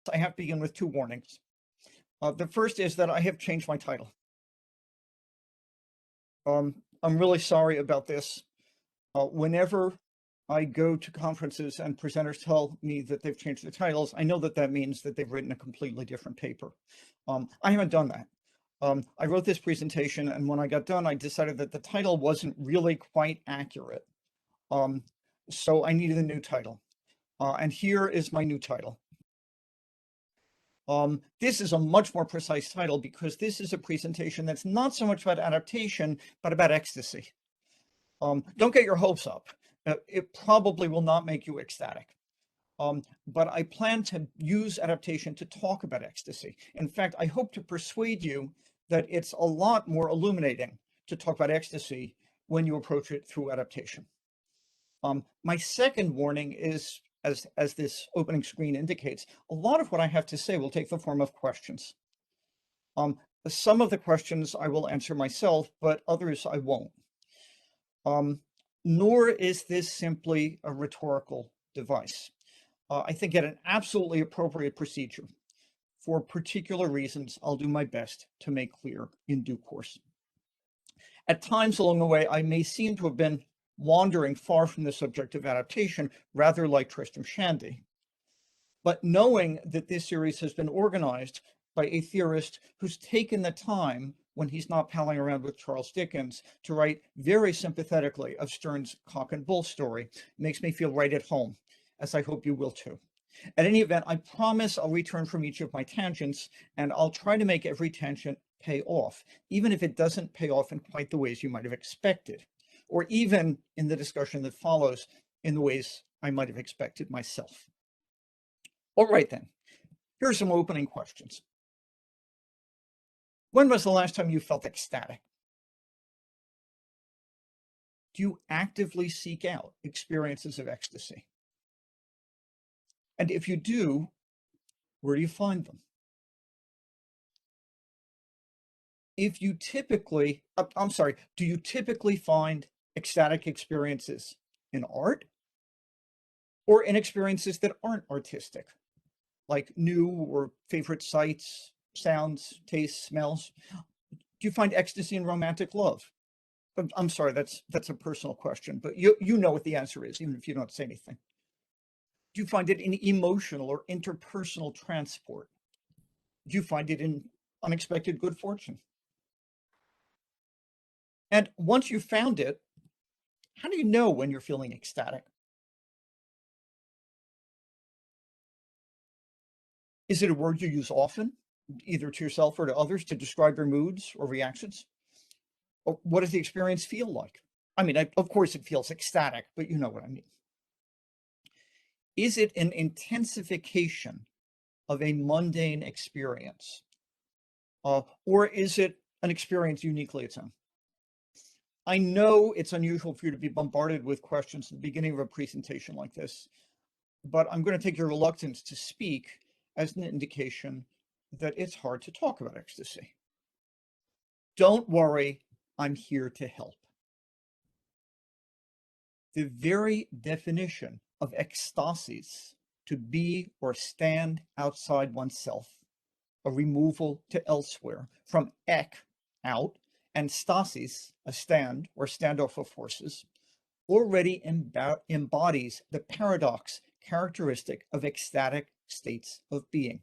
I have to begin with two warnings. The first is that I have changed my title. I'm really sorry about this. Whenever I go to conferences and presenters tell me that they've changed their titles, I know that that means that they've written a completely different paper. I haven't done that. I wrote this presentation, and when I got done, I decided that the title wasn't really quite accurate. So I needed a new title. And here is my new title. This is a much more precise title because this is a presentation that's not so much about adaptation, but about ecstasy. Don't get your hopes up. It probably will not make you ecstatic. But I plan to use adaptation to talk about ecstasy. In fact, I hope to persuade you that it's a lot more illuminating to talk about ecstasy when you approach it through adaptation. My second warning is, as this opening screen indicates, a lot of what I have to say will take the form of questions. Some of the questions I will answer myself, but others I won't. Nor is this simply a rhetorical device. I think at an absolutely appropriate procedure. For particular reasons, I'll do my best to make clear in due course. At times along the way, I may seem to have been wandering far from the subject of adaptation, rather like Tristram Shandy. But knowing that this series has been organized by a theorist who's taken the time, when he's not palling around with Charles Dickens, to write very sympathetically of Sterne's cock and bull story, makes me feel right at home, as I hope you will too. At any event, I promise I'll return from each of my tangents, and I'll try to make every tangent pay off, even if it doesn't pay off in quite the ways you might have expected, or even in the discussion that follows in the ways I might have expected myself. All right then, here are some opening questions. When was the last time you felt ecstatic? Do you actively seek out experiences of ecstasy? And if you do, where do you find them? If you typically, do you typically find ecstatic experiences in art or in experiences that aren't artistic, like new or favorite sights, sounds, tastes, smells? Do you find ecstasy in romantic love? I'm sorry, that's a personal question, but you know what the answer is, even if you don't say anything. Do you find it in emotional or interpersonal transport? Do you find it in unexpected good fortune? And once you've found it, how do you know when you're feeling ecstatic? Is it a word you use often, either to yourself or to others, to describe your moods or reactions? Or what does the experience feel like? I mean, of course it feels ecstatic, but you know what I mean. Is it an intensification of a mundane experience? Or is it an experience uniquely its own? I know it's unusual for you to be bombarded with questions at the beginning of a presentation like this, but I'm going to take your reluctance to speak as an indication that it's hard to talk about ecstasy. Don't worry, I'm here to help. The very definition of ecstasis, to be or stand outside oneself, a removal to elsewhere, from ek, out, and stasis, a stand or standoff of forces, already embodies the paradox characteristic of ecstatic states of being.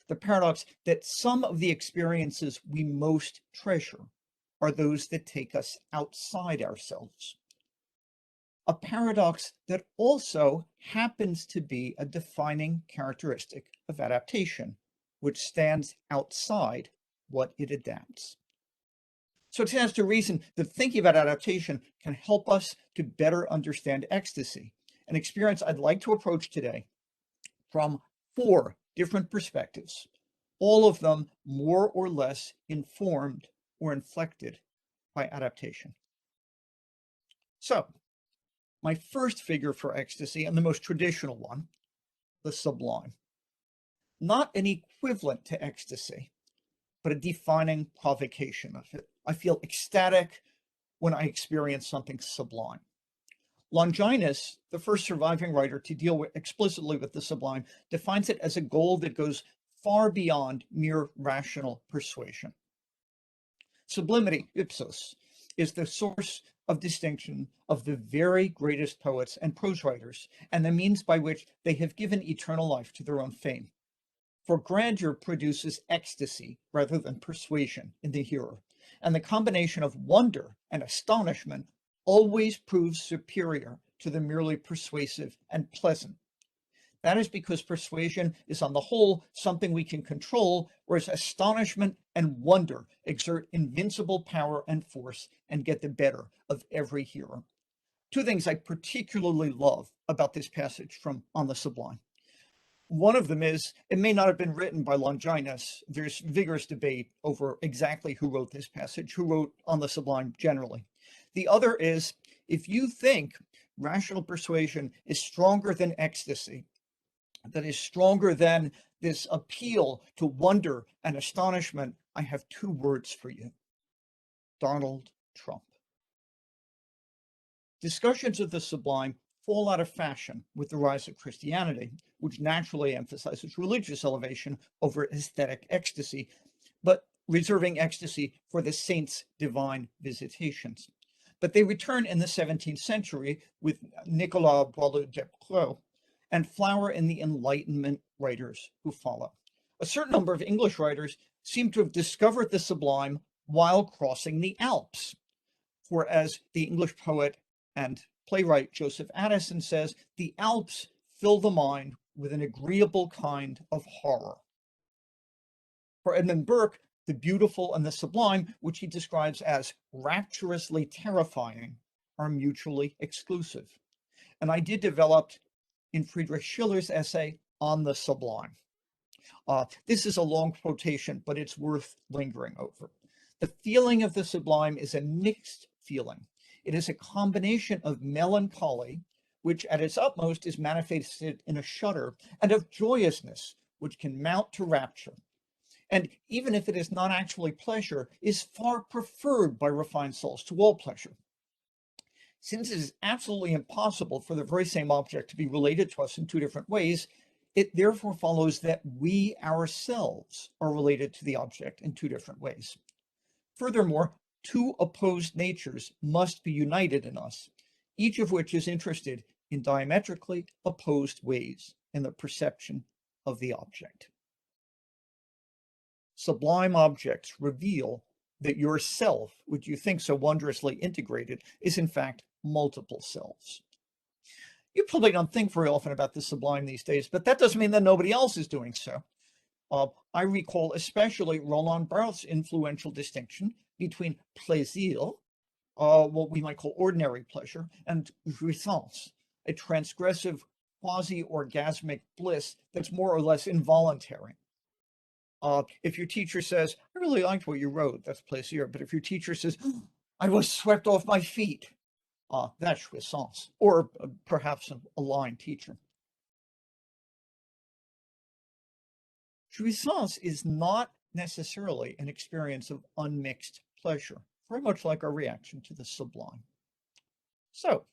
The paradox that some of the experiences we most treasure are those that take us outside ourselves. A paradox that also happens to be a defining characteristic of adaptation, which stands outside what it adapts. So it stands to reason that thinking about adaptation can help us to better understand ecstasy, an experience I'd like to approach today from 4 different perspectives, all of them more or less informed or inflected by adaptation. So, my first figure for ecstasy, and the most traditional one, the sublime. Not an equivalent to ecstasy, but a defining provocation of it. I feel ecstatic when I experience something sublime. Longinus, the first surviving writer to deal explicitly with the sublime, defines it as a goal that goes far beyond mere rational persuasion. Sublimity, ipsos, is the source of distinction of the very greatest poets and prose writers, and the means by which they have given eternal life to their own fame. For grandeur produces ecstasy rather than persuasion in the hearer, and the combination of wonder and astonishment always proves superior to the merely persuasive and pleasant. That is because persuasion is on the whole something we can control, whereas astonishment and wonder exert invincible power and force and get the better of every hearer. Two things I particularly love about this passage from On the Sublime. One of them is, it may not have been written by Longinus. There's vigorous debate over exactly who wrote this passage, who wrote On the Sublime generally. The other is, if you think rational persuasion is stronger than ecstasy, that is stronger than this appeal to wonder and astonishment, I have two words for you: Donald Trump. Discussions of the sublime fall out of fashion with the rise of Christianity, which naturally emphasizes religious elevation over aesthetic ecstasy, but reserving ecstasy for the saints' divine visitations. But they return in the 17th century with Nicolas Boileau-Ducrot and flower in the Enlightenment writers who follow. A certain number of English writers seem to have discovered the sublime while crossing the Alps. For as the English poet and playwright Joseph Addison says, the Alps fill the mind with an agreeable kind of horror. For Edmund Burke, the beautiful and the sublime, which he describes as rapturously terrifying, are mutually exclusive. An idea developed in Friedrich Schiller's essay On the Sublime. This is a long quotation, but it's worth lingering over. The feeling of the sublime is a mixed feeling. It is a combination of melancholy, which at its utmost is manifested in a shudder, and of joyousness, which can mount to rapture. And even if it is not actually pleasure, is far preferred by refined souls to all pleasure. Since it is absolutely impossible for the very same object to be related to us in two different ways, it therefore follows that we ourselves are related to the object in two different ways. Furthermore, two opposed natures must be united in us, each of which is interested in diametrically opposed ways in the perception of the object. Sublime objects reveal that your self, which you think so wondrously integrated, is in fact multiple selves. You probably don't think very often about the sublime these days, but that doesn't mean that nobody else is doing so. I recall especially Roland Barthes' influential distinction between plaisir, what we might call ordinary pleasure, and jouissance, a transgressive quasi-orgasmic bliss that's more or less involuntary. If your teacher says, I really liked what you wrote, that's plaisir. But if your teacher says, I was swept off my feet, that's jouissance, or perhaps a lying teacher. Jouissance is not necessarily an experience of unmixed pleasure, very much like our reaction to the sublime. So,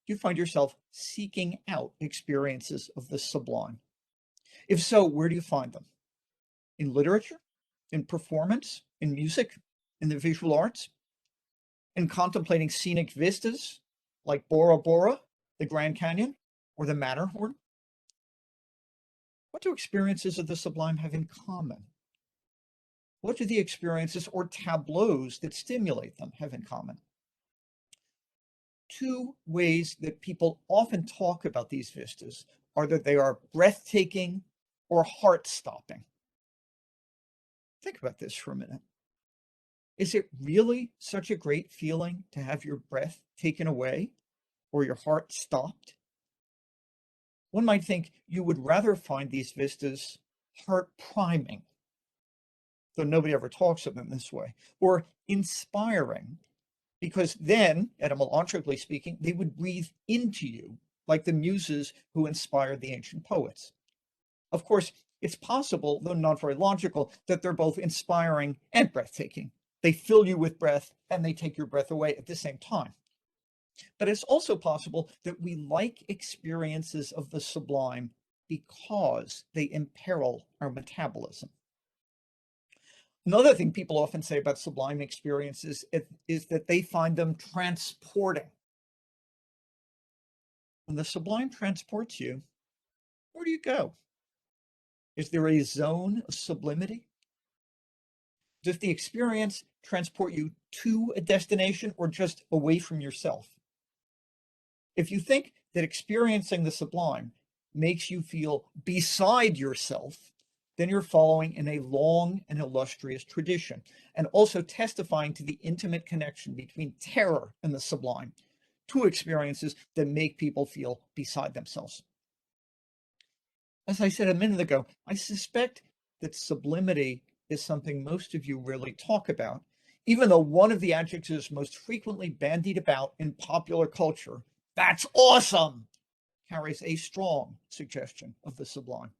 you find yourself seeking out experiences of the sublime. If so, where do you find them? In literature, in performance, in music, in the visual arts, in contemplating scenic vistas like Bora Bora, the Grand Canyon, or the Matterhorn? What do experiences of the sublime have in common? What do the experiences or tableaus that stimulate them have in common? Two ways that people often talk about these vistas are that they are breathtaking or heart-stopping. Think about this for a minute. Is it really such a great feeling to have your breath taken away or your heart stopped? One might think you would rather find these vistas heart-priming, though nobody ever talks of them this way, or inspiring, because then, etymologically speaking, they would breathe into you, like the muses who inspired the ancient poets. Of course, it's possible, though not very logical, that they're both inspiring and breathtaking. They fill you with breath and they take your breath away at the same time. But it's also possible that we like experiences of the sublime because they imperil our metabolism. Another thing people often say about sublime experiences is that they find them transporting. When the sublime transports you, where do you go? Is there a zone of sublimity? Does the experience transport you to a destination or just away from yourself? If you think that experiencing the sublime makes you feel beside yourself, then you're following in a long and illustrious tradition, and also testifying to the intimate connection between terror and the sublime, two experiences that make people feel beside themselves. As I said a minute ago, I suspect that sublimity is something most of you really talk about, even though one of the adjectives most frequently bandied about in popular culture, "That's awesome," carries a strong suggestion of the sublime.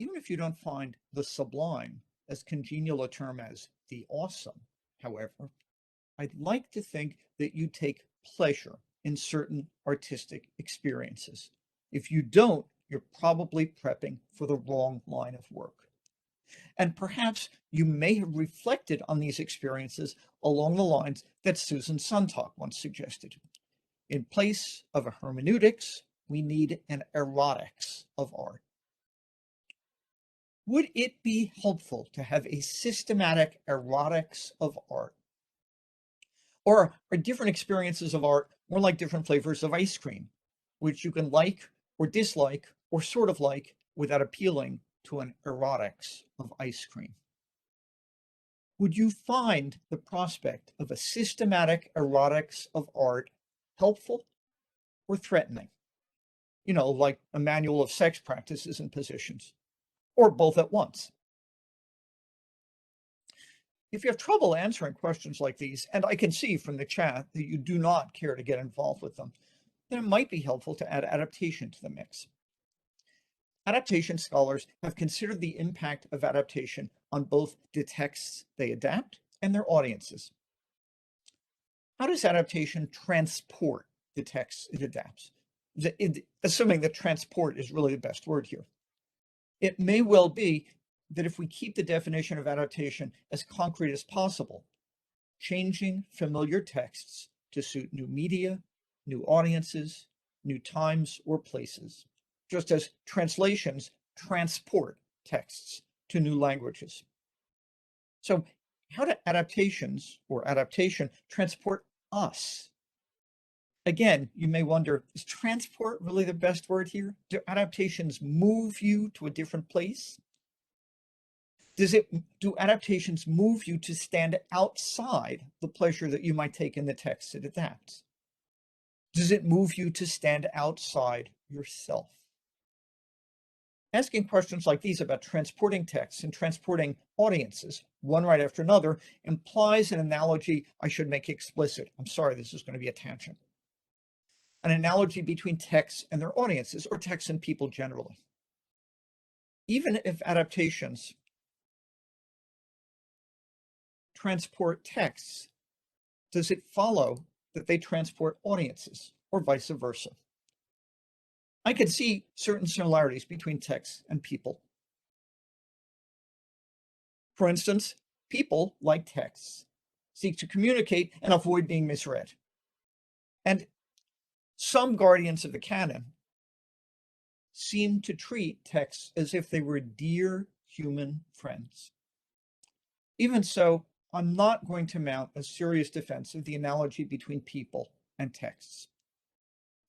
Even if you don't find the sublime as congenial a term as the awesome, however, I'd like to think that you take pleasure in certain artistic experiences. If you don't, you're probably prepping for the wrong line of work. And perhaps you may have reflected on these experiences along the lines that Susan Sontag once suggested. In place of a hermeneutics, we need an erotics of art. Would it be helpful to have a systematic erotics of art? Or are different experiences of art more like different flavors of ice cream, which you can like or dislike or sort of like without appealing to an erotics of ice cream? Would you find the prospect of a systematic erotics of art helpful or threatening? You know, like a manual of sex practices and positions, or both at once. If you have trouble answering questions like these, and I can see from the chat that you do not care to get involved with them, then it might be helpful to add adaptation to the mix. Adaptation scholars have considered the impact of adaptation on both the texts they adapt and their audiences. How does adaptation transport the texts it adapts? Assuming that transport is really the best word here. It may well be that if we keep the definition of adaptation as concrete as possible, changing familiar texts to suit new media, new audiences, new times or places, just as translations transport texts to new languages. So how do adaptations or adaptation transport us? Again, you may wonder, is transport really the best word here? Do adaptations move you to a different place? Do adaptations move you to stand outside the pleasure that you might take in the text it adapts? Does it move you to stand outside yourself? Asking questions like these about transporting texts and transporting audiences, one right after another, implies an analogy I should make explicit. I'm sorry, this is going to be a tangent. An analogy between texts and their audiences, or texts and people generally. Even if adaptations transport texts, does it follow that they transport audiences, or vice versa? I can see certain similarities between texts and people. For instance, people, like texts, seek to communicate and avoid being misread. And some guardians of the canon seem to treat texts as if they were dear human friends. Even so, I'm not going to mount a serious defense of the analogy between people and texts.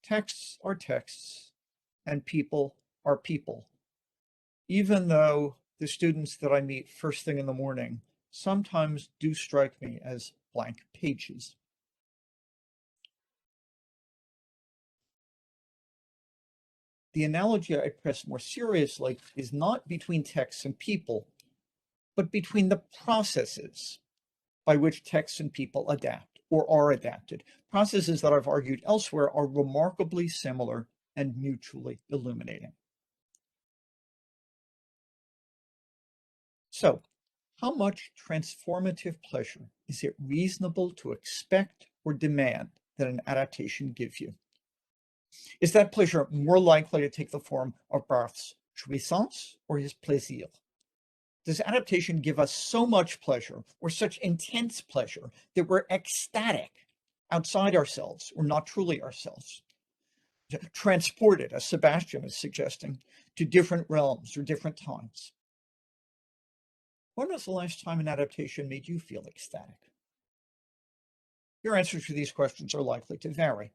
Texts are texts, and people are people, even though the students that I meet first thing in the morning sometimes do strike me as blank pages. The analogy I press more seriously is not between texts and people, but between the processes by which texts and people adapt or are adapted. Processes that I've argued elsewhere are remarkably similar and mutually illuminating. So, How much transformative pleasure is it reasonable to expect or demand that an adaptation give you? Is that pleasure more likely to take the form of Barthes' jouissance or his plaisir? Does adaptation give us so much pleasure or such intense pleasure that we're ecstatic outside ourselves or not truly ourselves? Transported, as Sebastian is suggesting, to different realms or different times. When was the last time an adaptation made you feel ecstatic? Your answers to these questions are likely to vary.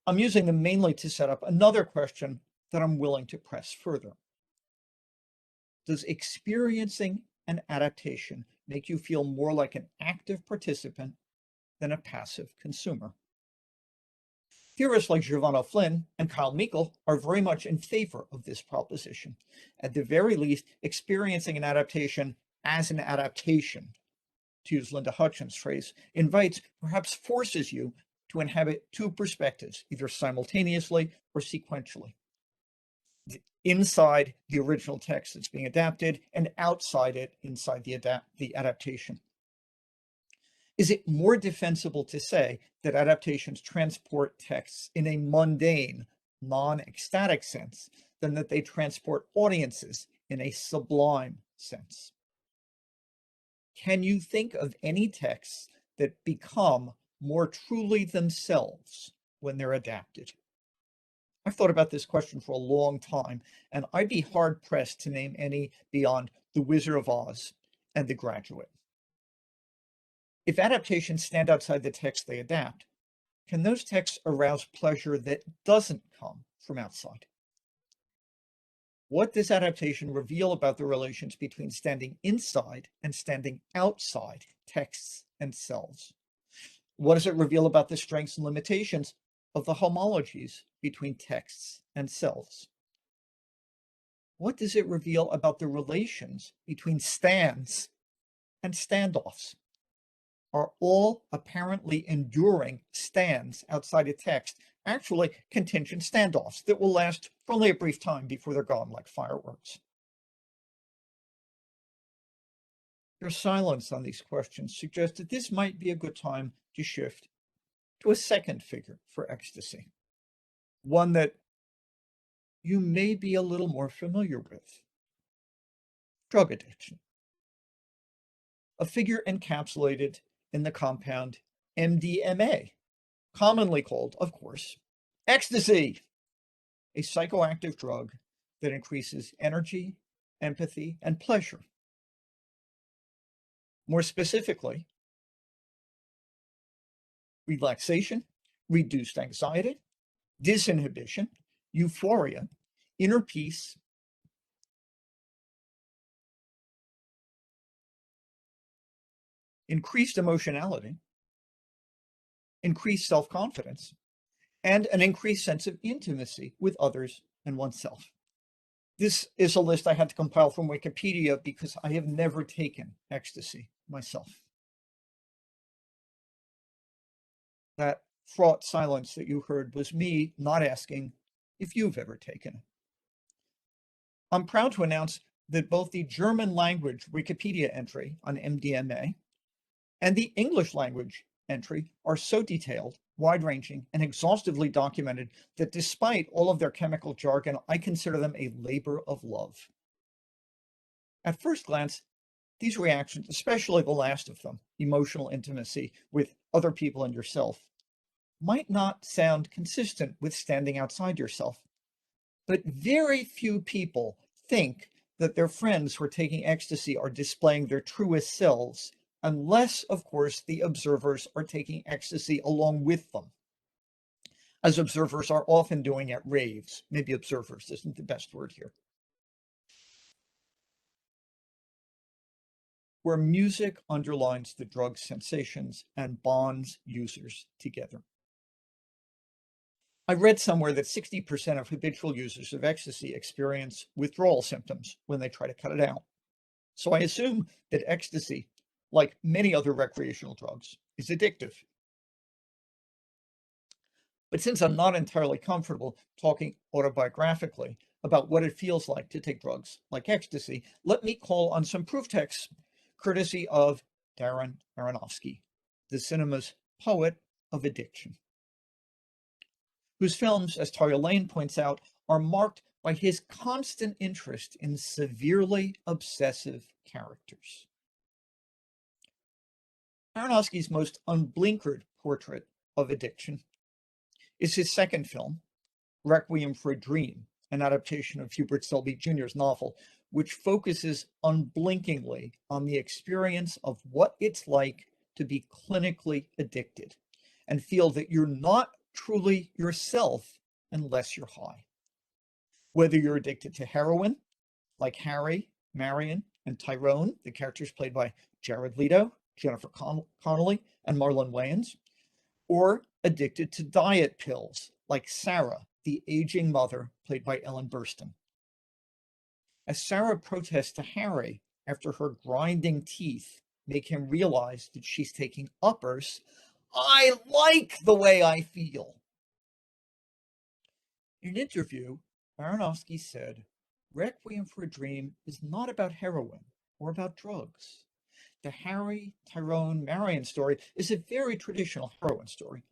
I'm using them mainly to set up another question that I'm willing to press further. Does experiencing an adaptation make you feel more like an active participant than a passive consumer? Theorists like Giovanna Flynn and Kyle Meikle are very much in favor of this proposition. At the very least, experiencing an adaptation as an adaptation, to use Linda Hutchins' phrase, invites, perhaps forces you to inhabit two perspectives, either simultaneously or sequentially. Inside the original text that's being adapted and outside it, inside the adaptation. Is it more defensible to say that adaptations transport texts in a mundane, non-ecstatic sense than that they transport audiences in a sublime sense? Can you think of any texts that become more truly themselves when they're adapted? I've thought about this question for a long time, and I'd be hard-pressed to name any beyond The Wizard of Oz and The Graduate. If adaptations stand outside the text they adapt, can those texts arouse pleasure that doesn't come from outside? What does adaptation reveal about the relations between standing inside and standing outside texts and selves? What does it reveal about the strengths and limitations of the homologies between texts and selves? What does it reveal about the relations between stands and standoffs? Are all apparently enduring stands outside a text actually contingent standoffs that will last for only a brief time before they're gone like fireworks? Your silence on these questions suggests that this might be a good time to shift to a second figure for ecstasy, one that you may be a little more familiar with: drug addiction. A figure encapsulated in the compound MDMA, commonly called, of course, ecstasy, a psychoactive drug that increases energy, empathy, and pleasure. More specifically, relaxation, reduced anxiety, disinhibition, euphoria, inner peace, increased emotionality, increased self-confidence, and an increased sense of intimacy with others and oneself. This is a list I had to compile from Wikipedia because I have never taken ecstasy myself. That fraught silence that you heard was me not asking if you've ever taken it. I'm proud to announce that both the German language Wikipedia entry on MDMA and the English language entry are so detailed, wide-ranging, and exhaustively documented that despite all of their chemical jargon, I consider them a labor of love. At first glance, these reactions, especially the last of them, emotional intimacy with other people and yourself, might not sound consistent with standing outside yourself. But very few people think that their friends who are taking ecstasy are displaying their truest selves, unless, of course, the observers are taking ecstasy along with them, as observers are often doing at raves. Maybe observers isn't the best word here. Where music underlines the drug's sensations and bonds users together. I read somewhere that 60% of habitual users of ecstasy experience withdrawal symptoms when they try to cut it out. So I assume that ecstasy, like many other recreational drugs, is addictive. But since I'm not entirely comfortable talking autobiographically about what it feels like to take drugs like ecstasy, let me call on some proof texts courtesy of Darren Aronofsky, the cinema's poet of addiction, whose films, as Talia Lane points out, are marked by his constant interest in severely obsessive characters. Aronofsky's most unblinkered portrait of addiction is his second film, Requiem for a Dream, an adaptation of Hubert Selby Jr.'s novel, which focuses unblinkingly on the experience of what it's like to be clinically addicted and feel that you're not truly yourself unless you're high. Whether you're addicted to heroin, like Harry, Marion, and Tyrone, the characters played by Jared Leto, Jennifer Connelly, and Marlon Wayans, or addicted to diet pills, like Sarah, the aging mother, played by Ellen Burstyn. As Sarah protests to Harry after her grinding teeth make him realize that she's taking uppers, I like the way I feel. In an interview, Aronofsky said, Requiem for a Dream is not about heroin or about drugs. The Harry, Tyrone, Marion story is a very traditional heroin story.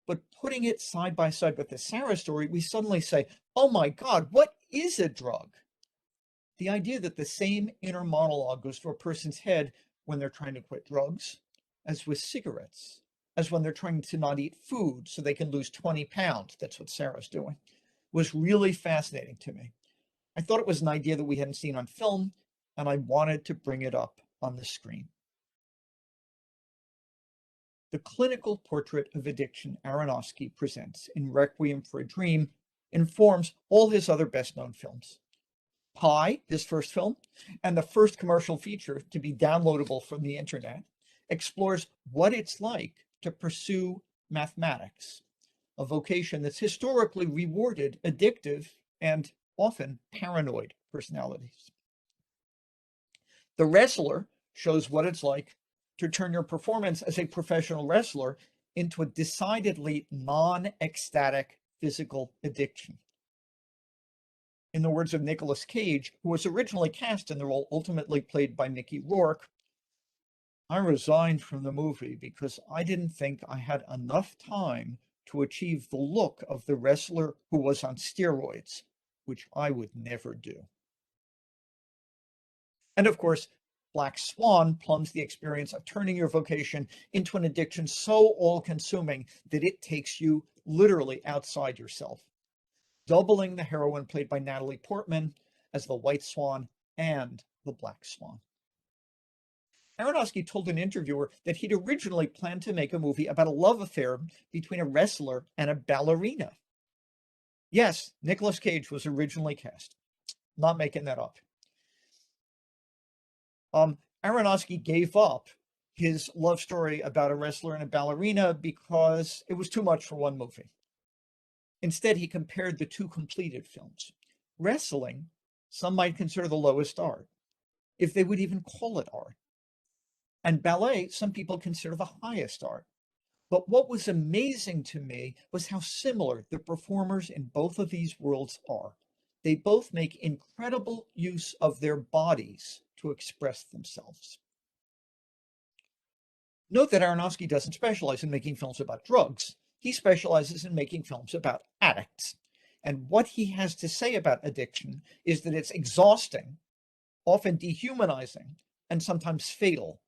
But putting it side by side with the Sarah story, we suddenly say, oh my God, what is a drug? The idea that the same inner monologue goes through a person's head when they're trying to quit drugs, as with cigarettes, as when they're trying to not eat food so they can lose 20 pounds, that's what Sarah's doing, was really fascinating to me. I thought it was an idea that we hadn't seen on film, and I wanted to bring it up on the screen. The clinical portrait of addiction Aronofsky presents in Requiem for a Dream informs all his other best-known films. Pi, his first film, and the first commercial feature to be downloadable from the internet, explores what it's like to pursue mathematics, a vocation that's historically rewarded addictive and often paranoid personalities. The Wrestler shows what it's like to turn your performance as a professional wrestler into a decidedly non-ecstatic physical addiction. In the words of Nicolas Cage, who was originally cast in the role ultimately played by Mickey Rourke, I resigned from the movie because I didn't think I had enough time to achieve the look of the wrestler who was on steroids, which I would never do. And of course, Black Swan plumbs the experience of turning your vocation into an addiction so all-consuming that it takes you literally outside yourself, doubling the heroine played by Natalie Portman as the White Swan and the Black Swan. Aronofsky told an interviewer that he'd originally planned to make a movie about a love affair between a wrestler and a ballerina. Yes, Nicolas Cage was originally cast. Not making that up. Aronofsky gave up his love story about a wrestler and a ballerina because it was too much for one movie. Instead, he compared the two completed films. Wrestling, some might consider the lowest art, if they would even call it art. And ballet, some people consider the highest art. But what was amazing to me was how similar the performers in both of these worlds are. They both make incredible use of their bodies to express themselves. Note that Aronofsky doesn't specialize in making films about drugs. He specializes in making films about addicts. And what he has to say about addiction is that it's exhausting, often dehumanizing, and sometimes fatal,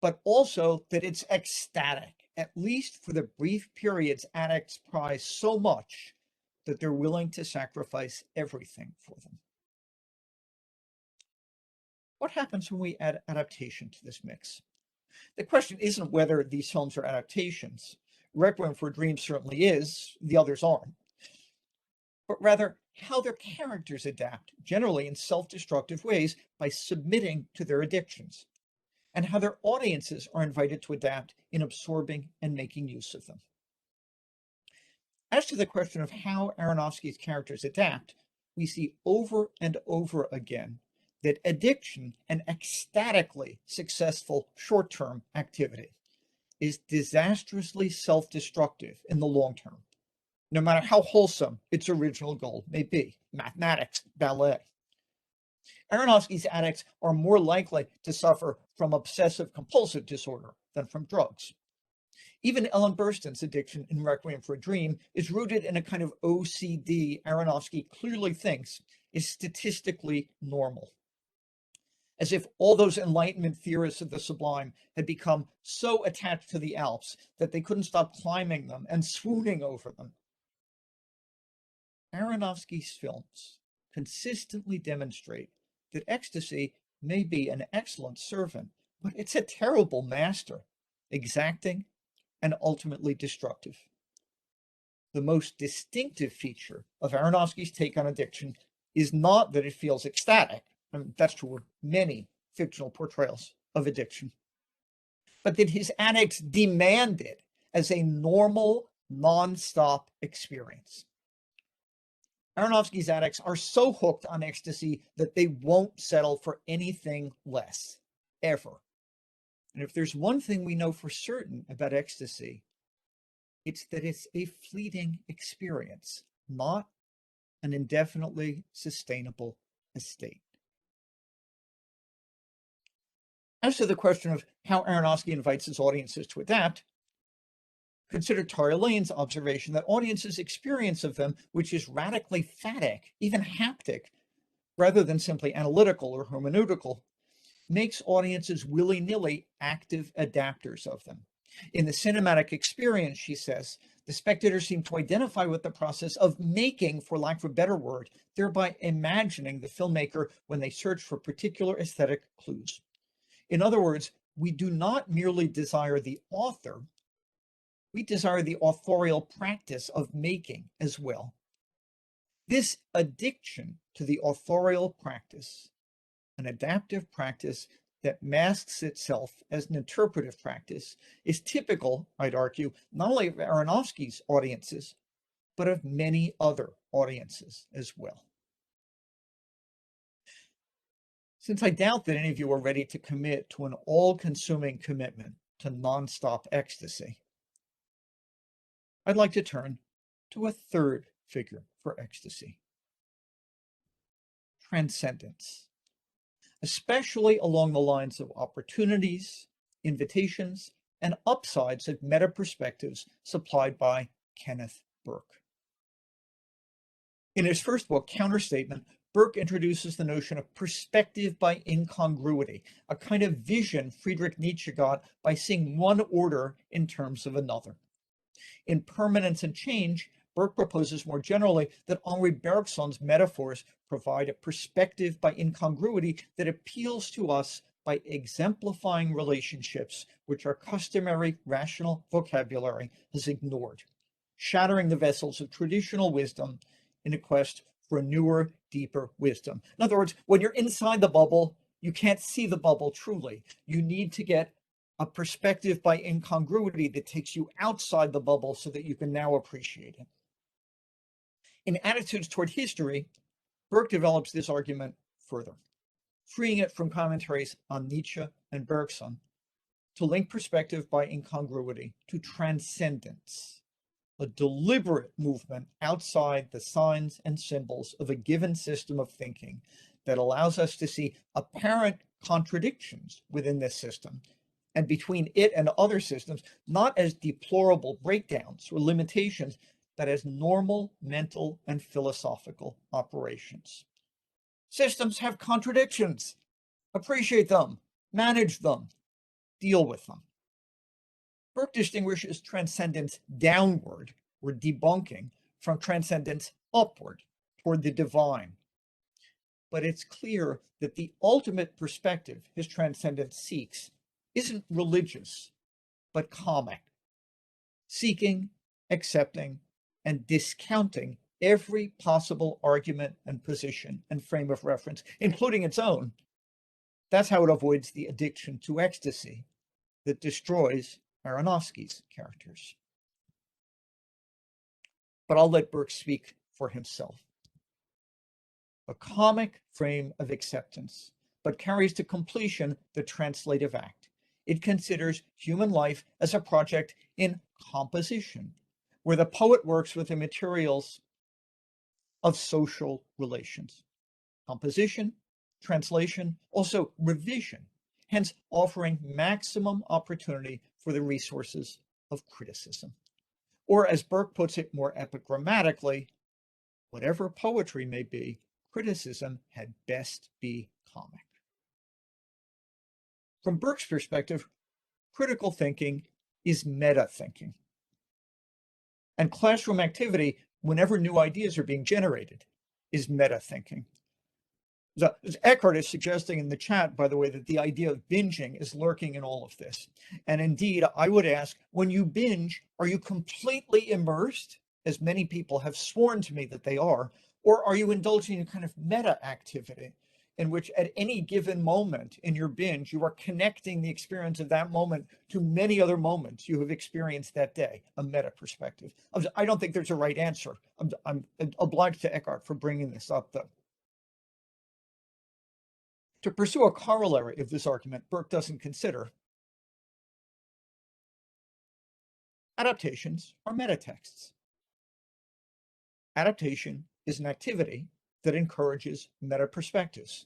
but also that it's ecstatic, at least for the brief periods addicts prize so much that they're willing to sacrifice everything for them. What happens when we add adaptation to this mix? The question isn't whether these films are adaptations. Requiem for a Dream certainly is, the others aren't. But rather how their characters adapt, generally in self-destructive ways, by submitting to their addictions, and how their audiences are invited to adapt in absorbing and making use of them. As to the question of how Aronofsky's characters adapt, we see over and over again that addiction, an ecstatically successful short-term activity, is disastrously self-destructive in the long term, no matter how wholesome its original goal may be, mathematics, ballet. Aronofsky's addicts are more likely to suffer from obsessive compulsive disorder than from drugs. Even Ellen Burstyn's addiction in Requiem for a Dream is rooted in a kind of OCD Aronofsky clearly thinks is statistically normal. As if all those Enlightenment theorists of the sublime had become so attached to the Alps that they couldn't stop climbing them and swooning over them. Aronofsky's films consistently demonstrate that ecstasy may be an excellent servant, but it's a terrible master, exacting and ultimately destructive. The most distinctive feature of Aronofsky's take on addiction is not that it feels ecstatic, I mean, that's true of many fictional portrayals of addiction, but that his addicts demand it as a normal, non-stop experience. Aronofsky's addicts are so hooked on ecstasy that they won't settle for anything less, ever. And if there's one thing we know for certain about ecstasy, it's that it's a fleeting experience, not an indefinitely sustainable estate. As to the question of how Aronofsky invites his audiences to adapt, consider Tara Lane's observation that audiences' experience of them, which is radically phatic, even haptic, rather than simply analytical or hermeneutical, makes audiences willy-nilly active adapters of them. In the cinematic experience, she says, the spectators seem to identify with the process of making, for lack of a better word, thereby imagining the filmmaker when they search for particular aesthetic clues. In other words, we do not merely desire the author, we desire the authorial practice of making as well. This addiction to the authorial practice, an adaptive practice that masks itself as an interpretive practice, is typical, I'd argue, not only of Aronofsky's audiences, but of many other audiences as well. Since I doubt that any of you are ready to commit to an all-consuming commitment to nonstop ecstasy, I'd like to turn to a third figure for ecstasy: transcendence, especially along the lines of opportunities, invitations, and upsides of meta-perspectives supplied by Kenneth Burke. In his first book, Counterstatement, Burke introduces the notion of perspective by incongruity, a kind of vision Friedrich Nietzsche got by seeing one order in terms of another. In Permanence and Change, Burke proposes more generally that Henri Bergson's metaphors provide a perspective by incongruity that appeals to us by exemplifying relationships which our customary rational vocabulary has ignored, shattering the vessels of traditional wisdom in a quest for a newer, deeper wisdom. In other words, when you're inside the bubble, you can't see the bubble truly. You need to get a perspective by incongruity that takes you outside the bubble so that you can now appreciate it. In Attitudes Toward History, Burke develops this argument further, freeing it from commentaries on Nietzsche and Bergson to link perspective by incongruity to transcendence, a deliberate movement outside the signs and symbols of a given system of thinking that allows us to see apparent contradictions within this system and between it and other systems, not as deplorable breakdowns or limitations, but as normal mental and philosophical operations. Systems have contradictions. Appreciate them, manage them, deal with them. Burke distinguishes transcendence downward, or debunking, from transcendence upward, toward the divine. But it's clear that the ultimate perspective his transcendence seeks isn't religious, but comic, seeking, accepting, and discounting every possible argument and position and frame of reference, including its own. That's how it avoids the addiction to ecstasy that destroys Aronofsky's characters. But I'll let Burke speak for himself. A comic frame of acceptance, but carries to completion the translative act. It considers human life as a project in composition, where the poet works with the materials of social relations. Composition translation, also revision, hence offering maximum opportunity for the resources of criticism. Or as Burke puts it more epigrammatically, whatever poetry may be, criticism had best be comic. From Burke's perspective, critical thinking is meta-thinking. And classroom activity, whenever new ideas are being generated, is meta-thinking. Eckart is suggesting in the chat, by the way, that the idea of binging is lurking in all of this. And indeed, I would ask, when you binge, are you completely immersed, as many people have sworn to me that they are, or are you indulging in kind of meta activity in which at any given moment in your binge, you are connecting the experience of that moment to many other moments you have experienced that day, a meta perspective? I don't think there's a right answer. I'm obliged to Eckart for bringing this up, though. To pursue a corollary of this argument, Burke doesn't consider adaptations are metatexts. Adaptation is an activity that encourages meta perspectives.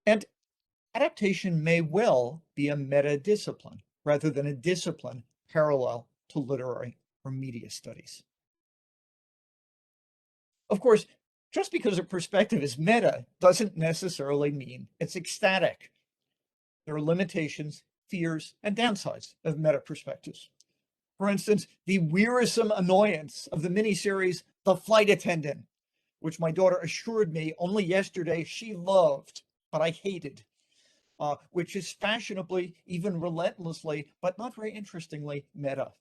And adaptation may well be a meta discipline rather than a discipline parallel to literary or media studies. Of course, just because a perspective is meta doesn't necessarily mean it's ecstatic. There are limitations, fears, and downsides of meta perspectives. For instance, the wearisome annoyance of the miniseries The Flight Attendant, which my daughter assured me only yesterday she loved, but I hated, which is fashionably, even relentlessly, but not very interestingly, meta.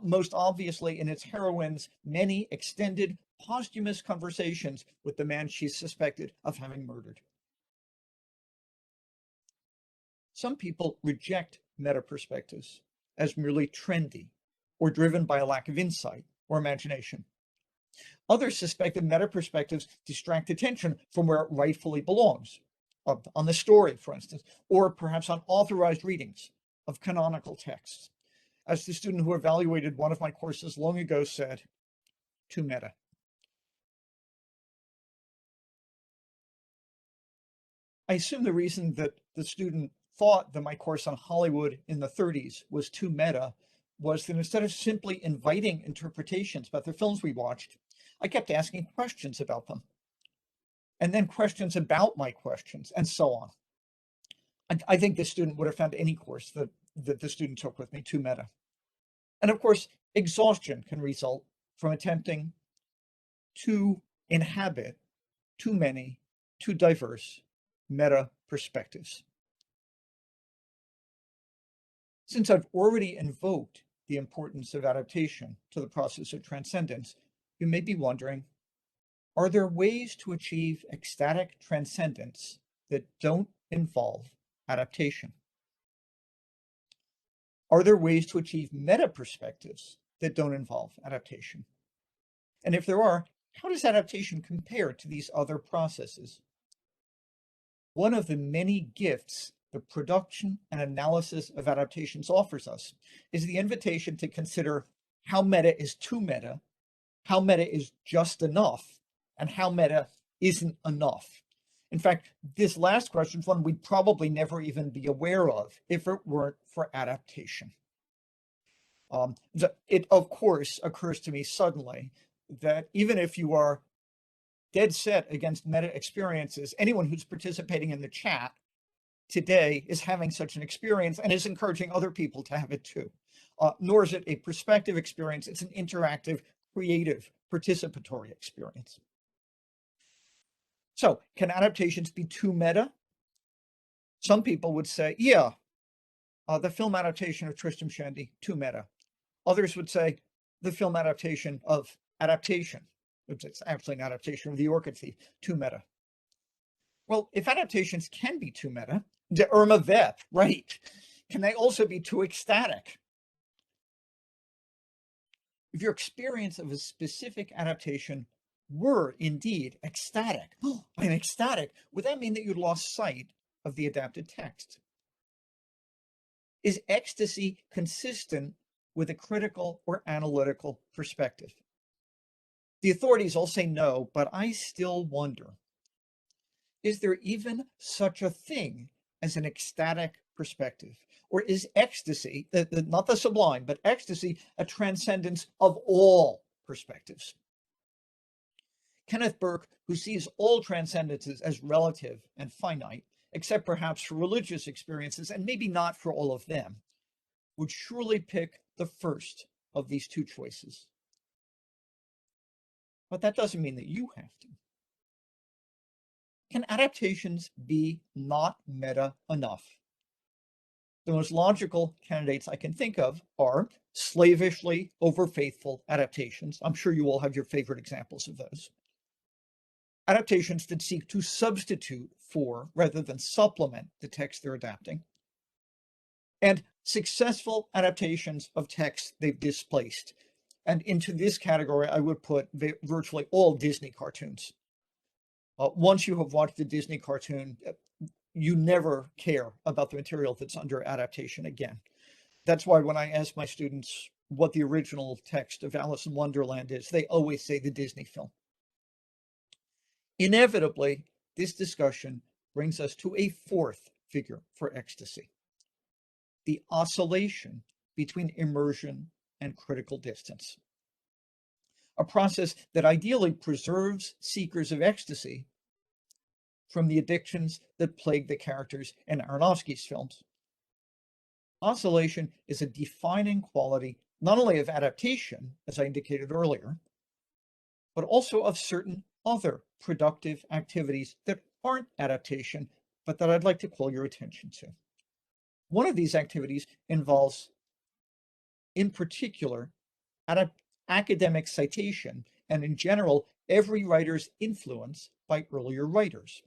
Most obviously in its heroine's many extended posthumous conversations with the man she's suspected of having murdered. Some people reject meta perspectives as merely trendy or driven by a lack of insight or imagination. Others suspect that meta perspectives distract attention from where it rightfully belongs, on the story, for instance, or perhaps on authorized readings of canonical texts. As the student who evaluated one of my courses long ago said, too meta. I assume the reason that the student thought that my course on Hollywood in the 30s was too meta was that instead of simply inviting interpretations about the films we watched, I kept asking questions about them. And then questions about my questions, and so on. I think the student would have found any course that the student took with me too meta. And of course, exhaustion can result from attempting to inhabit too many, too diverse meta perspectives. Since I've already invoked the importance of adaptation to the process of transcendence, you may be wondering, are there ways to achieve ecstatic transcendence that don't involve adaptation? Are there ways to achieve meta perspectives that don't involve adaptation? And if there are, how does adaptation compare to these other processes? One of the many gifts the production and analysis of adaptations offers us is the invitation to consider how meta is too meta, how meta is just enough, and how meta isn't enough. In fact, this last question is one we'd probably never even be aware of if it weren't for adaptation. It, of course, occurs to me suddenly that even if you are dead set against meta experiences, anyone who's participating in the chat today is having such an experience and is encouraging other people to have it too. Nor is it a perspective experience, it's an interactive, creative, participatory experience. So, can adaptations be too meta? Some people would say, yeah, the film adaptation of Tristram Shandy, too meta. Others would say the film adaptation of Adaptation, which is actually an adaptation of The Orchid Thief, too meta. Well, if adaptations can be too meta, de Irma Vep, right, can they also be too ecstatic? If your experience of a specific adaptation were indeed ecstatic, I'm ecstatic, would that mean that you lost sight of the adapted text? Is ecstasy consistent with a critical or analytical perspective? The authorities all say no, but I still wonder, is there even such a thing as an ecstatic perspective? Or is ecstasy, not the sublime, but ecstasy, a transcendence of all perspectives? Kenneth Burke, who sees all transcendences as relative and finite, except perhaps for religious experiences, and maybe not for all of them, would surely pick the first of these two choices. But that doesn't mean that you have to. Can adaptations be not meta enough? The most logical candidates I can think of are slavishly over-faithful adaptations. I'm sure you all have your favorite examples of those. Adaptations that seek to substitute for, rather than supplement, the text they're adapting. And successful adaptations of texts they've displaced. And into this category, I would put virtually all Disney cartoons. Once you have watched a Disney cartoon, you never care about the material that's under adaptation again. That's why when I ask my students what the original text of Alice in Wonderland is, they always say the Disney film. Inevitably, this discussion brings us to a fourth figure for ecstasy: the oscillation between immersion and critical distance. A process that ideally preserves seekers of ecstasy from the addictions that plague the characters in Aronofsky's films. Oscillation is a defining quality not only of adaptation, as I indicated earlier, but also of certain other productive activities that aren't adaptation, but that I'd like to call your attention to. One of these activities involves, in particular, academic citation, and in general, every writer's influence by earlier writers,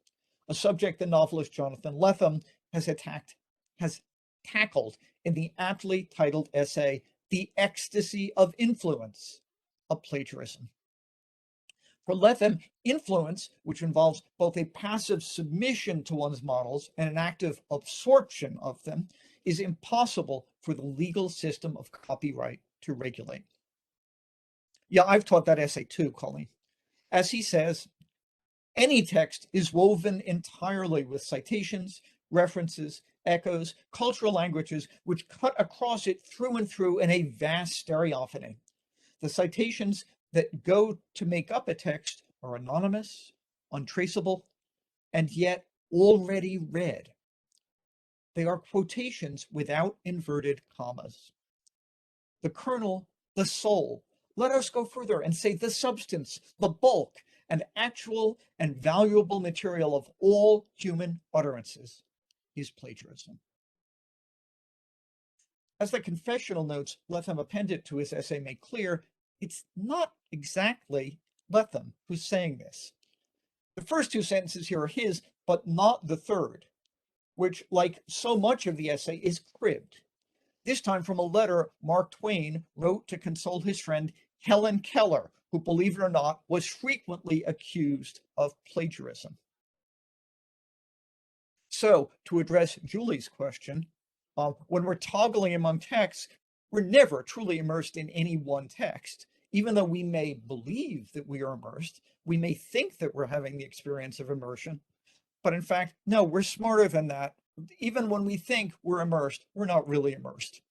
a subject the novelist Jonathan Lethem has tackled in the aptly titled essay, The Ecstasy of Influence, a Plagiarism. For Lethem, influence, which involves both a passive submission to one's models and an active absorption of them, is impossible for the legal system of copyright to regulate. Yeah, I've taught that essay too, Colleen. As he says, any text is woven entirely with citations, references, echoes, cultural languages, which cut across it through and through in a vast stereophony. The citations that go to make up a text are anonymous, untraceable, and yet already read. They are quotations without inverted commas. The kernel, the soul, let us go further and say the substance, the bulk, and actual and valuable material of all human utterances is plagiarism. As the confessional notes Lethem appended to his essay make clear, it's not exactly Lethem who's saying this. The first two sentences here are his, but not the third, which, like so much of the essay, is cribbed. This time from a letter Mark Twain wrote to console his friend Helen Keller, who, believe it or not, was frequently accused of plagiarism. So, to address Julie's question, when we're toggling among texts, we're never truly immersed in any one text. Even though we may believe that we are immersed, we may think that we're having the experience of immersion, but in fact, no, we're smarter than that. Even when we think we're immersed, we're not really immersed.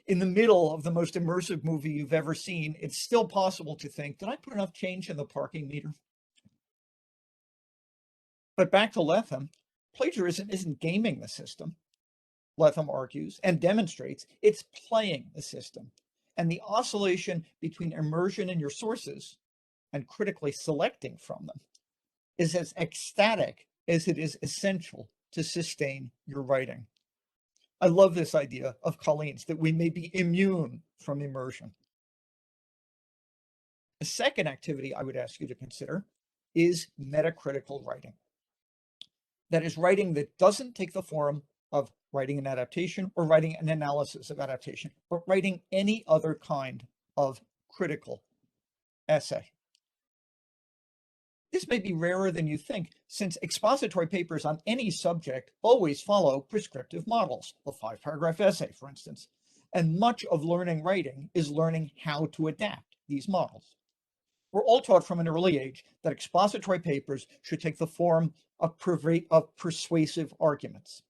In the middle of the most immersive movie you've ever seen, it's still possible to think, did I put enough change in the parking meter? But back to Lethem, plagiarism isn't gaming the system, Lethem argues and demonstrates, it's playing the system. And the oscillation between immersion in your sources and critically selecting from them is as ecstatic as it is essential to sustain your writing. I love this idea of Colleen's, that we may be immune from immersion. A second activity I would ask you to consider is metacritical writing. That is, writing that doesn't take the form of writing an adaptation or writing an analysis of adaptation, but writing any other kind of critical essay. This may be rarer than you think, since expository papers on any subject always follow prescriptive models, a 5-paragraph essay, for instance, and much of learning writing is learning how to adapt these models. We're all taught from an early age that expository papers should take the form of persuasive arguments.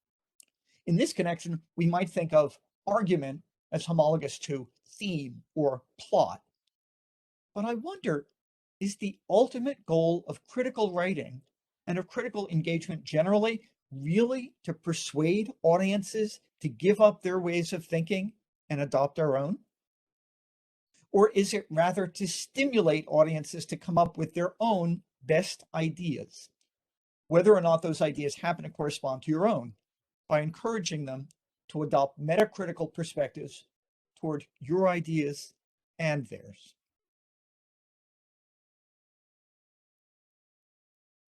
In this connection, we might think of argument as homologous to theme or plot. But I wonder, is the ultimate goal of critical writing and of critical engagement generally really to persuade audiences to give up their ways of thinking and adopt our own? Or is it rather to stimulate audiences to come up with their own best ideas, whether or not those ideas happen to correspond to your own, by encouraging them to adopt metacritical perspectives toward your ideas and theirs?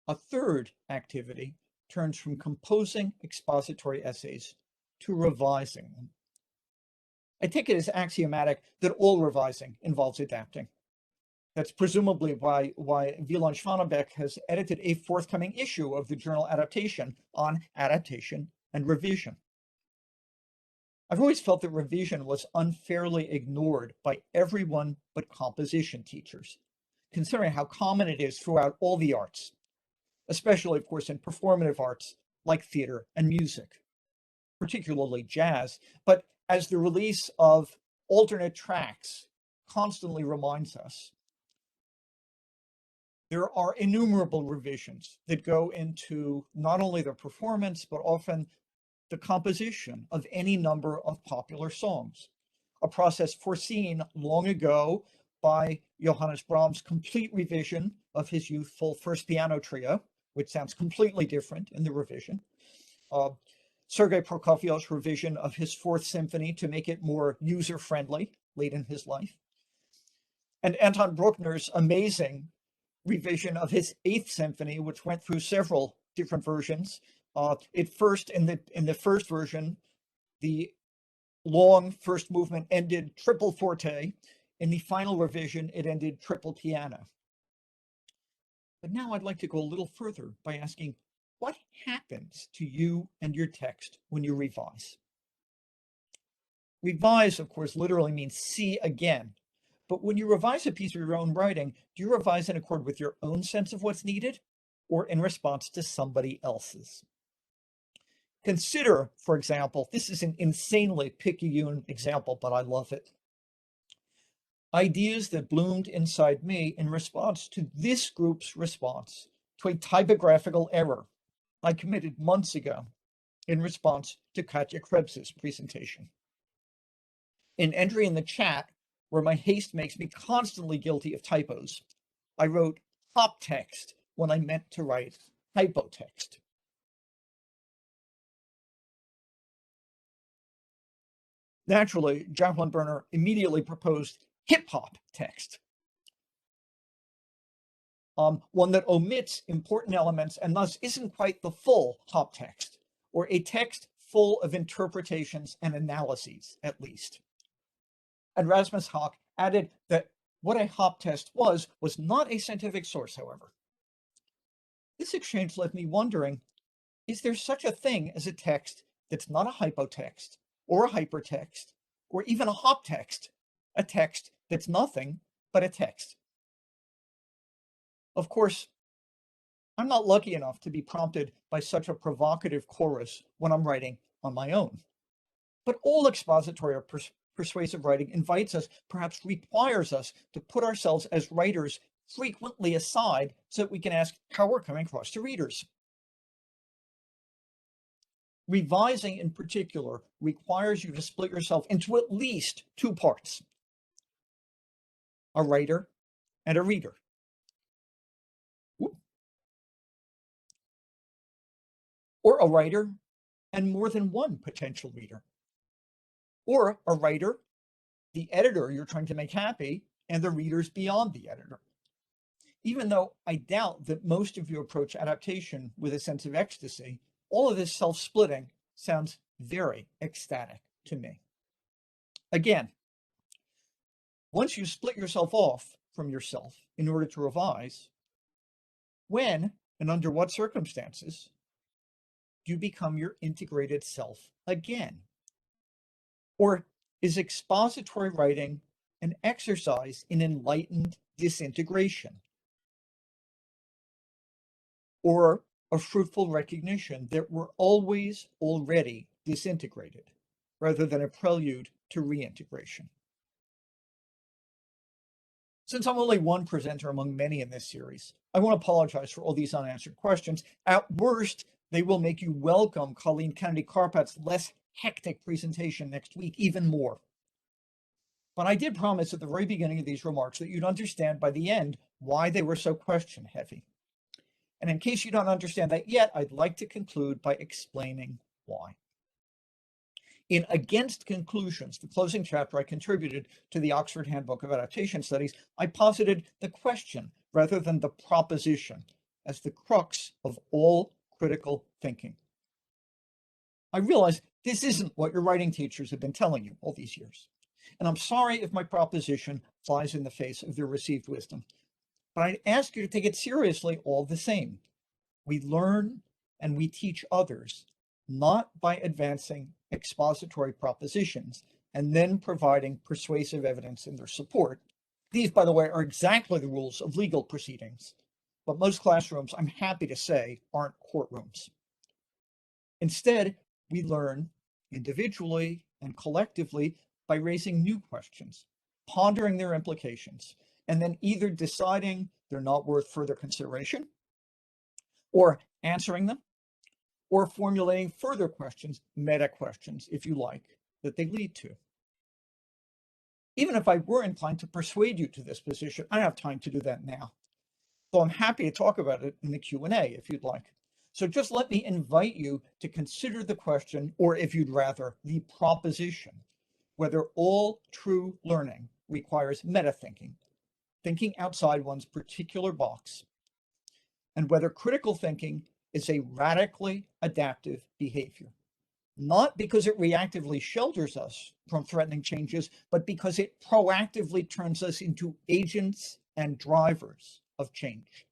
A third activity turns from composing expository essays to revising them. I take it as axiomatic that all revising involves adapting. That's presumably why Wieland Schwanenbeck has edited a forthcoming issue of the journal Adaptation on adaptation and revision. I've always felt that revision was unfairly ignored by everyone but composition teachers, considering how common it is throughout all the arts, especially, of course, in performative arts like theater and music, particularly jazz. But as the release of alternate tracks constantly reminds us, there are innumerable revisions that go into not only the performance, but often the composition of any number of popular songs, a process foreseen long ago by Johannes Brahms' complete revision of his youthful first piano trio, which sounds completely different in the revision. Sergei Prokofiev's revision of his Fourth Symphony to make it more user-friendly late in his life. And Anton Bruckner's amazing revision of his Eighth Symphony, which went through several different versions. In the first version, the long first movement ended triple forte. In the final revision, it ended triple piano. But now I'd like to go a little further by asking, what happens to you and your text when you revise? Revise, of course, literally means see again. But when you revise a piece of your own writing, do you revise in accord with your own sense of what's needed or in response to somebody else's? Consider, for example, this is an insanely picayune example, but I love it. Ideas that bloomed inside me in response to this group's response to a typographical error I committed months ago in response to Katja Krebs's presentation. In entry in the chat, where my haste makes me constantly guilty of typos, I wrote hop text when I meant to write hypotext. Naturally, Jacqueline Berner immediately proposed hip-hop text, one that omits important elements and thus isn't quite the full hop text, or a text full of interpretations and analyses, at least. And Rasmus Hack added that what a hop test was not a scientific source, however. This exchange left me wondering, is there such a thing as a text that's not a hypotext, or a hypertext, or even a hop text, a text that's nothing but a text? Of course, I'm not lucky enough to be prompted by such a provocative chorus when I'm writing on my own. But all expository or persuasive writing invites us, perhaps requires us, to put ourselves as writers frequently aside so that we can ask how we're coming across to readers. Revising in particular requires you to split yourself into at least two parts: a writer and a reader. Or a writer and more than one potential reader. Or a writer, the editor you're trying to make happy, and the readers beyond the editor. Even though I doubt that most of you approach adaptation with a sense of ecstasy, all of this self-splitting sounds very ecstatic to me. Again, once you split yourself off from yourself in order to revise, when and under what circumstances do you become your integrated self again? Or is expository writing an exercise in enlightened disintegration, or a fruitful recognition that we're always already disintegrated, rather than a prelude to reintegration. Since I'm only one presenter among many in this series, I want to apologize for all these unanswered questions. At worst, they will make you welcome Colleen Kennedy Carpat's less hectic presentation next week even more. But I did promise at the very beginning of these remarks that you'd understand by the end why they were so question heavy. And in case you don't understand that yet, I'd like to conclude by explaining why. In Against Conclusions, the closing chapter I contributed to the Oxford Handbook of Adaptation Studies, I posited the question rather than the proposition as the crux of all critical thinking. I realize this isn't what your writing teachers have been telling you all these years, and I'm sorry if my proposition flies in the face of their received wisdom, but I'd ask you to take it seriously all the same. We learn and we teach others not by advancing expository propositions and then providing persuasive evidence in their support. These, by the way, are exactly the rules of legal proceedings, but most classrooms, I'm happy to say, aren't courtrooms. Instead, we learn individually and collectively by raising new questions, pondering their implications, and then either deciding they're not worth further consideration, or answering them, or formulating further questions, meta questions, if you like, that they lead to. Even if I were inclined to persuade you to this position, I don't have time to do that now. So I'm happy to talk about it in the Q&A if you'd like. So just let me invite you to consider the question, or if you'd rather, the proposition, whether all true learning requires meta-thinking, thinking outside one's particular box, and whether critical thinking is a radically adaptive behavior, not because it reactively shelters us from threatening changes, but because it proactively turns us into agents and drivers of change.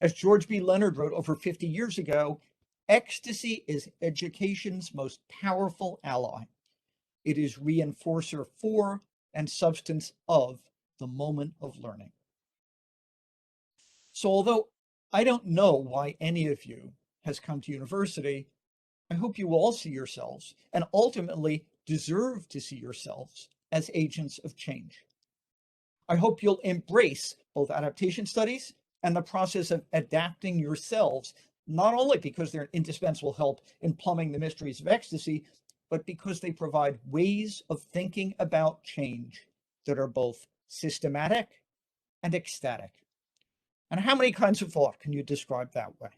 As George B. Leonard wrote over 50 years ago, ecstasy is education's most powerful ally. It is reinforcer for and substance of the moment of learning. So although I don't know why any of you has come to university, I hope you all see yourselves and ultimately deserve to see yourselves as agents of change. I hope you'll embrace both adaptation studies and the process of adapting yourselves, not only because they're an indispensable help in plumbing the mysteries of ecstasy, but because they provide ways of thinking about change that are both systematic and ecstatic. And how many kinds of thought can you describe that way?